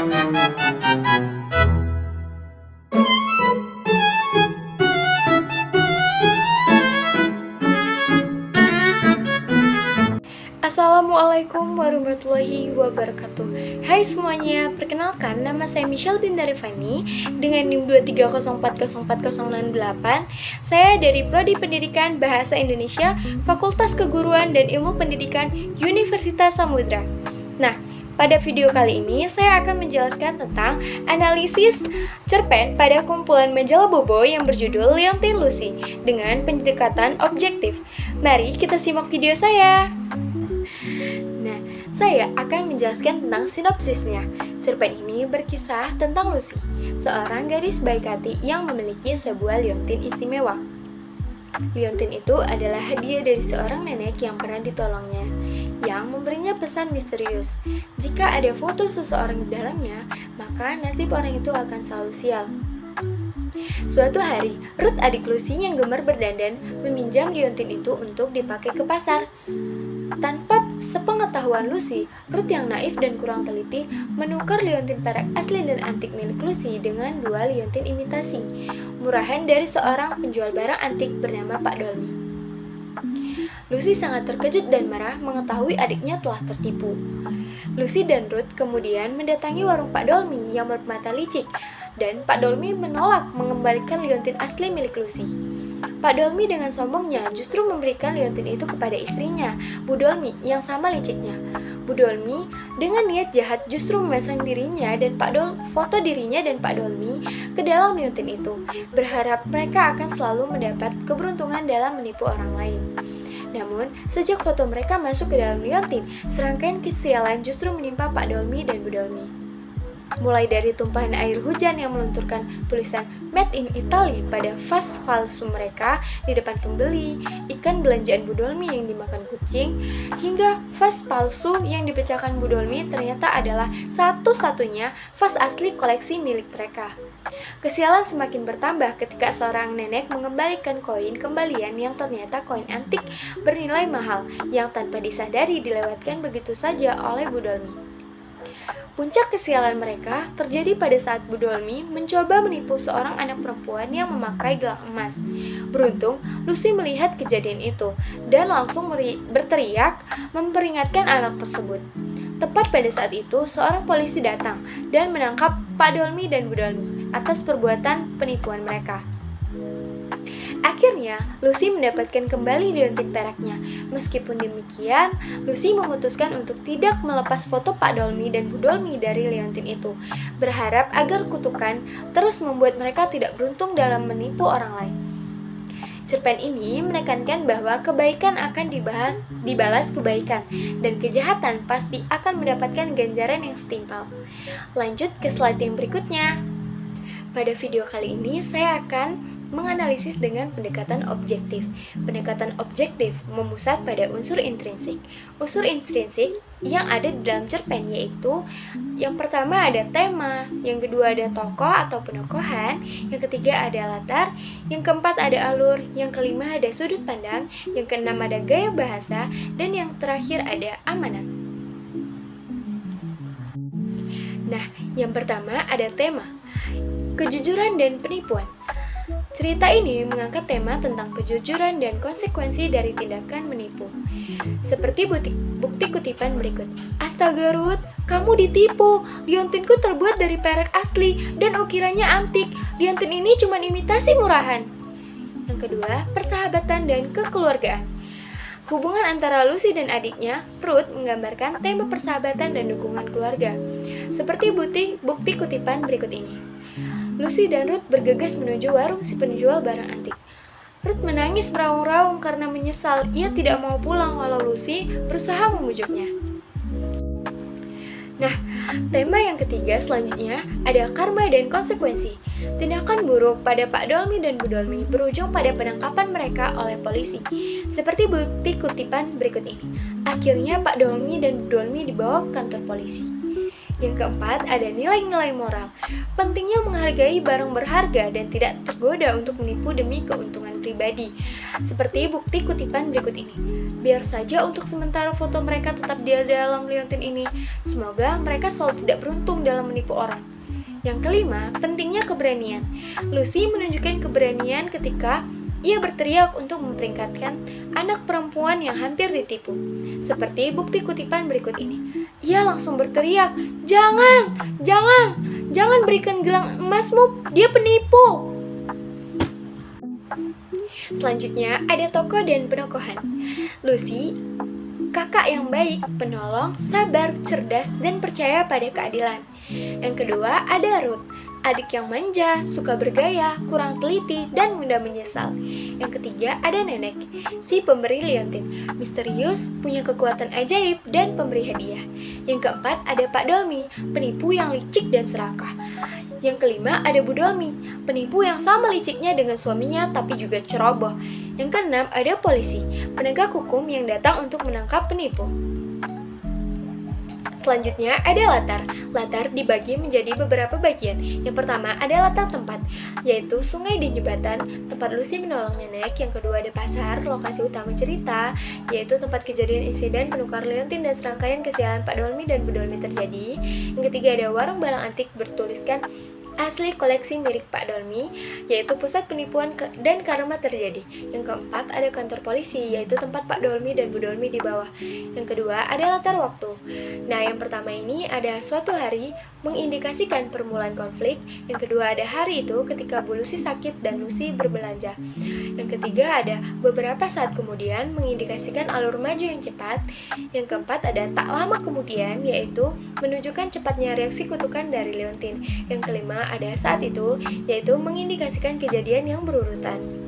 Assalamualaikum warahmatullahi wabarakatuh. Hai semuanya, perkenalkan nama saya Michelle Dinda Revani dengan NIM 230404068. Saya dari Prodi Pendidikan Bahasa Indonesia, Fakultas Keguruan dan Ilmu Pendidikan Universitas Samudra. Nah, pada video kali ini saya akan menjelaskan tentang analisis cerpen pada kumpulan majalah Bobo yang berjudul Liontin Lucy dengan pendekatan objektif. Mari kita simak video saya. Nah, saya akan menjelaskan tentang sinopsisnya. Cerpen ini berkisah tentang Lucy, seorang gadis baik hati yang memiliki sebuah liontin istimewa. Liontin itu adalah hadiah dari seorang nenek yang pernah ditolongnya, yang memberinya pesan misterius. Jika ada foto seseorang di dalamnya, maka nasib orang itu akan selalu sial. Suatu hari, Ruth adik Lucy yang gemar berdandan meminjam liontin itu untuk dipakai ke pasar. Tanpa sepengetahuan Lucy, Ruth yang naif dan kurang teliti menukar liontin perak asli dan antik milik Lucy dengan dua liontin imitasi murahan dari seorang penjual barang antik bernama Pak Dolmy. Lucy sangat terkejut dan marah mengetahui adiknya telah tertipu. Lucy dan Ruth kemudian mendatangi warung Pak Dolmy yang bermata licik, dan Pak Dolmy menolak mengembalikan liontin asli milik Lucy. Pak Dolmy dengan sombongnya justru memberikan liontin itu kepada istrinya, Bu Dolmy, yang sama liciknya. Bu Dolmy dengan niat jahat justru memasang dirinya dan foto dirinya dan Pak Dolmy ke dalam liontin itu, berharap mereka akan selalu mendapat keberuntungan dalam menipu orang lain. Namun, sejak foto mereka masuk ke dalam liontin, serangkaian kesialan justru menimpa Pak Dolmy dan Bu Dolmy. Mulai dari tumpahan air hujan yang melunturkan tulisan Made in Italy pada vas palsu mereka di depan pembeli, ikan belanjaan Bu Dolmy yang dimakan kucing, hingga vas palsu yang dipecahkan Bu Dolmy ternyata adalah satu-satunya vas asli koleksi milik mereka. Kesialan semakin bertambah ketika seorang nenek mengembalikan koin kembalian yang ternyata koin antik bernilai mahal yang tanpa disadari dilewatkan begitu saja oleh Bu Dolmy. Puncak kesialan mereka terjadi pada saat Bu Dolmy mencoba menipu seorang anak perempuan yang memakai gelang emas. Beruntung, Lucy melihat kejadian itu dan langsung berteriak memperingatkan anak tersebut. Tepat pada saat itu, seorang polisi datang dan menangkap Pak Dolmy dan Bu Dolmy atas perbuatan penipuan mereka. Akhirnya, Lucy mendapatkan kembali liontin peraknya. Meskipun demikian, Lucy memutuskan untuk tidak melepas foto Pak Dolmy dan Bu Dolmy dari liontin itu, berharap agar kutukan terus membuat mereka tidak beruntung dalam menipu orang lain. Cerpen ini menekankan bahwa kebaikan akan dibalas kebaikan, dan kejahatan pasti akan mendapatkan ganjaran yang setimpal. Lanjut ke slide yang berikutnya. Pada video kali ini, saya akan menganalisis dengan pendekatan objektif. Pendekatan objektif memusat pada unsur intrinsik. Unsur intrinsik yang ada di dalam cerpen yaitu yang pertama ada tema, yang kedua ada tokoh atau penokohan, yang ketiga ada latar, yang keempat ada alur, yang kelima ada sudut pandang, yang keenam ada gaya bahasa, dan yang terakhir ada amanat. Nah, yang pertama ada tema, kejujuran dan penipuan. Cerita ini mengangkat tema tentang kejujuran dan konsekuensi dari tindakan menipu. Seperti bukti kutipan berikut. Astaga Ruth, kamu ditipu. Liontinku terbuat dari perak asli dan ukirannya antik. Liontin ini cuma imitasi murahan. Yang kedua, persahabatan dan kekeluargaan. Hubungan antara Lucy dan adiknya, Ruth, menggambarkan tema persahabatan dan dukungan keluarga. Seperti bukti kutipan berikut ini. Lucy dan Ruth bergegas menuju warung si penjual barang antik. Ruth menangis meraung-raung karena menyesal ia tidak mau pulang walau Lucy berusaha memujuknya. Nah, tema yang ketiga selanjutnya ada karma dan konsekuensi. Tindakan buruk pada Pak Dolmy dan Bu Dolmy berujung pada penangkapan mereka oleh polisi. Seperti bukti kutipan berikut ini. Akhirnya Pak Dolmy dan Bu Dolmy dibawa ke kantor polisi. Yang keempat, ada nilai-nilai moral. Pentingnya menghargai barang berharga dan tidak tergoda untuk menipu demi keuntungan pribadi. Seperti bukti kutipan berikut ini. Biar saja untuk sementara foto mereka tetap di dalam liontin ini. Semoga mereka selalu tidak beruntung dalam menipu orang. Yang kelima, pentingnya keberanian. Lucy menunjukkan keberanian ketika ia berteriak untuk memperingatkan anak perempuan yang hampir ditipu. Seperti bukti kutipan berikut ini. Ia langsung berteriak, Jangan berikan gelang emasmu, dia penipu!" Selanjutnya ada tokoh dan penokohan. Lucy, kakak yang baik, penolong, sabar, cerdas, dan percaya pada keadilan. Yang kedua ada Ruth, adik yang manja, suka bergaya, kurang teliti, dan mudah menyesal. Yang ketiga ada Nenek, si pemberi liontin, misterius, punya kekuatan ajaib, dan pemberi hadiah. Yang keempat ada Pak Dolmi, penipu yang licik dan serakah. Yang kelima ada Bu Dolmi, penipu yang sama liciknya dengan suaminya tapi juga ceroboh. Yang keenam ada polisi, penegak hukum yang datang untuk menangkap penipu. Selanjutnya ada latar. Latar dibagi menjadi beberapa bagian. Yang pertama ada latar tempat, yaitu sungai dan jembatan, tempat Lucy menolong nenek. Yang kedua ada pasar, lokasi utama cerita, yaitu tempat kejadian insiden penukar liontin dan serangkaian kesialan Pak Dolmi dan Bu Dolmi terjadi. Yang ketiga ada warung balang antik bertuliskan asli koleksi milik Pak Dolmi, yaitu pusat penipuan dan karma terjadi. Yang keempat ada kantor polisi, yaitu tempat Pak Dolmi dan Bu Dolmi di bawah. Yang kedua ada latar waktu. Nah, yang pertama ini ada suatu hari mengindikasikan permulaan konflik. Yang kedua ada hari itu ketika Bu Lucy sakit dan Lucy berbelanja. Yang ketiga ada beberapa saat kemudian mengindikasikan alur maju yang cepat. Yang keempat ada tak lama kemudian, yaitu menunjukkan cepatnya reaksi kutukan dari liontin. Yang kelima ada saat itu, yaitu mengindikasikan kejadian yang berurutan.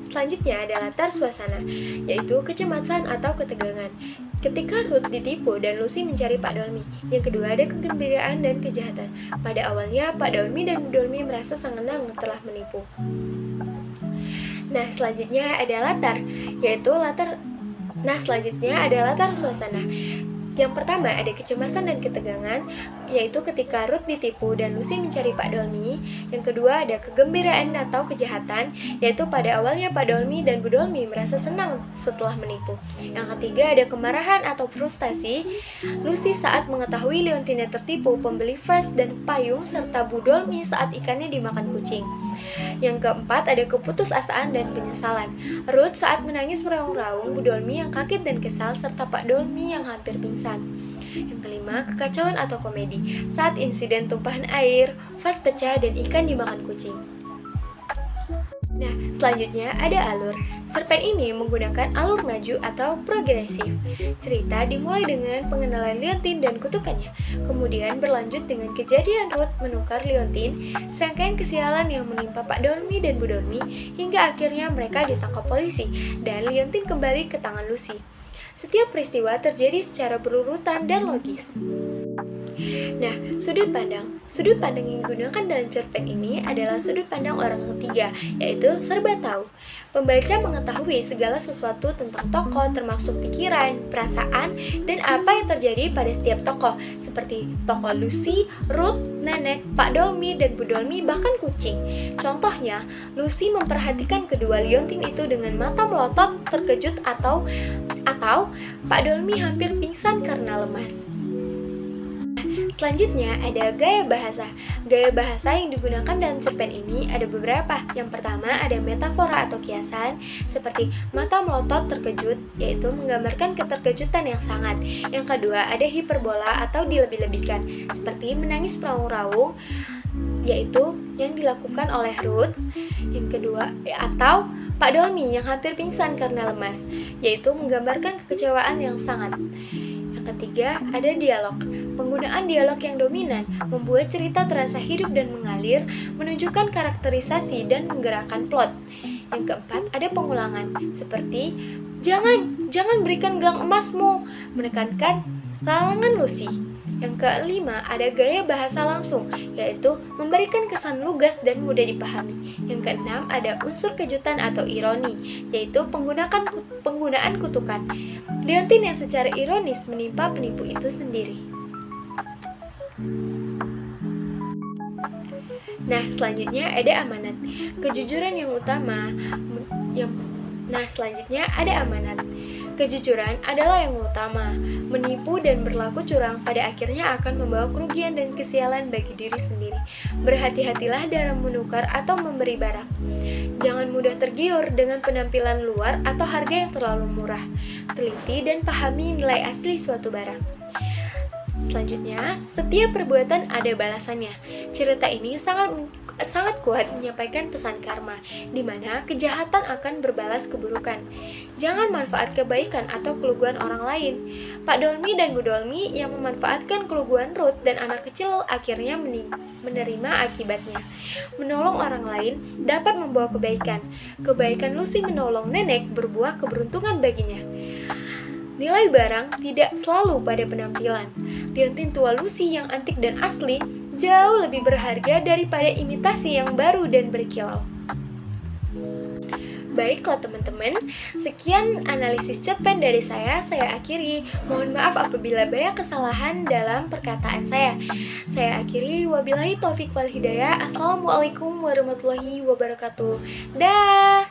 Selanjutnya ada latar suasana, yaitu kecemasan atau ketegangan. Ketika Ruth ditipu dan Lucy mencari Pak Dolmi. Yang kedua ada kegembiraan dan kejahatan. Pada awalnya Pak Dolmi dan Bu Dolmi merasa senang telah menipu. Nah, selanjutnya ada latar, yaitu latar. Nah, selanjutnya ada latar suasana. Yang pertama ada kecemasan dan ketegangan, yaitu ketika Ruth ditipu dan Lucy mencari Pak Dolmi. Yang kedua ada kegembiraan atau kejahatan, yaitu pada awalnya Pak Dolmi dan Bu Dolmi merasa senang setelah menipu. Yang ketiga ada kemarahan atau frustasi, Lucy saat mengetahui liontinnya tertipu, pembeli vas dan payung, serta Bu Dolmi saat ikannya dimakan kucing. Yang keempat ada keputusasaan dan penyesalan, Ruth saat menangis meraung-raung, Bu Dolmi yang kaget dan kesal, serta Pak Dolmi yang hampir pingsan. Yang kelima, kekacauan atau komedi, saat insiden tumpahan air, vas pecah, dan ikan dimakan kucing. Nah, selanjutnya ada alur. Cerpen ini menggunakan alur maju atau progresif. Cerita dimulai dengan pengenalan liontin dan kutukannya, kemudian berlanjut dengan kejadian Ruth menukar liontin, serangkaian kesialan yang menimpa Pak Dolmi dan Bu Dolmi, hingga akhirnya mereka ditangkap polisi, dan liontin kembali ke tangan Lucy. Setiap peristiwa terjadi secara berurutan dan logis. Nah, sudut pandang. Sudut pandang yang digunakan dalam cerpen ini adalah sudut pandang orang ketiga, yaitu serba tahu. Pembaca mengetahui segala sesuatu tentang tokoh, termasuk pikiran, perasaan, dan apa yang terjadi pada setiap tokoh, seperti tokoh Lucy, Ruth, Nenek, Pak Dolmi, dan Bu Dolmi, bahkan kucing. Contohnya, Lucy memperhatikan kedua liontin itu dengan mata melotot, terkejut, atau Pak Dolmi hampir pingsan karena lemas. Selanjutnya ada gaya bahasa. Gaya bahasa yang digunakan dalam cerpen ini ada beberapa. Yang pertama ada metafora atau kiasan, seperti mata melotot terkejut, yaitu menggambarkan keterkejutan yang sangat. Yang kedua ada hiperbola atau dilebih-lebihkan, seperti menangis meraung-raung, yaitu yang dilakukan oleh Ruth. Yang kedua atau Pak Dolmi yang hampir pingsan karena lemas, yaitu menggambarkan kekecewaan yang sangat. Yang ketiga ada dialog. Penggunaan dialog yang dominan membuat cerita terasa hidup dan mengalir, menunjukkan karakterisasi dan menggerakkan plot. Yang keempat ada pengulangan, seperti jangan berikan gelang emasmu, menekankan larangan Lucy. Yang kelima ada gaya bahasa langsung, yaitu memberikan kesan lugas dan mudah dipahami. Yang keenam ada unsur kejutan atau ironi, yaitu penggunaan kutukan liontin yang secara ironis menimpa penipu itu sendiri. Nah, selanjutnya ada amanat. Kejujuran yang utama selanjutnya ada amanat. Kejujuran adalah yang utama. Menipu dan berlaku curang pada akhirnya akan membawa kerugian dan kesialan bagi diri sendiri. Berhati-hatilah dalam menukar atau memberi barang. Jangan mudah tergiur dengan penampilan luar atau harga yang terlalu murah. Teliti dan pahami nilai asli suatu barang. Selanjutnya, setiap perbuatan ada balasannya. Cerita ini sangat kuat menyampaikan pesan karma, di mana kejahatan akan berbalas keburukan. Jangan manfaat kebaikan atau keluguan orang lain. Pak Dolmi dan Bu Dolmi yang memanfaatkan keluguan Ruth dan anak kecil akhirnya menerima akibatnya. Menolong orang lain dapat membawa kebaikan. Kebaikan Lucy menolong nenek berbuah keberuntungan baginya. Nilai barang tidak selalu pada penampilan. Liontin tua Lucy yang antik dan asli jauh lebih berharga daripada imitasi yang baru dan berkilau. Baiklah teman-teman, sekian analisis cerpen dari saya akhiri. Mohon maaf apabila banyak kesalahan dalam perkataan saya. Saya akhiri, wabillahi taufiq wal hidayah. Assalamualaikum warahmatullahi wabarakatuh. Dah.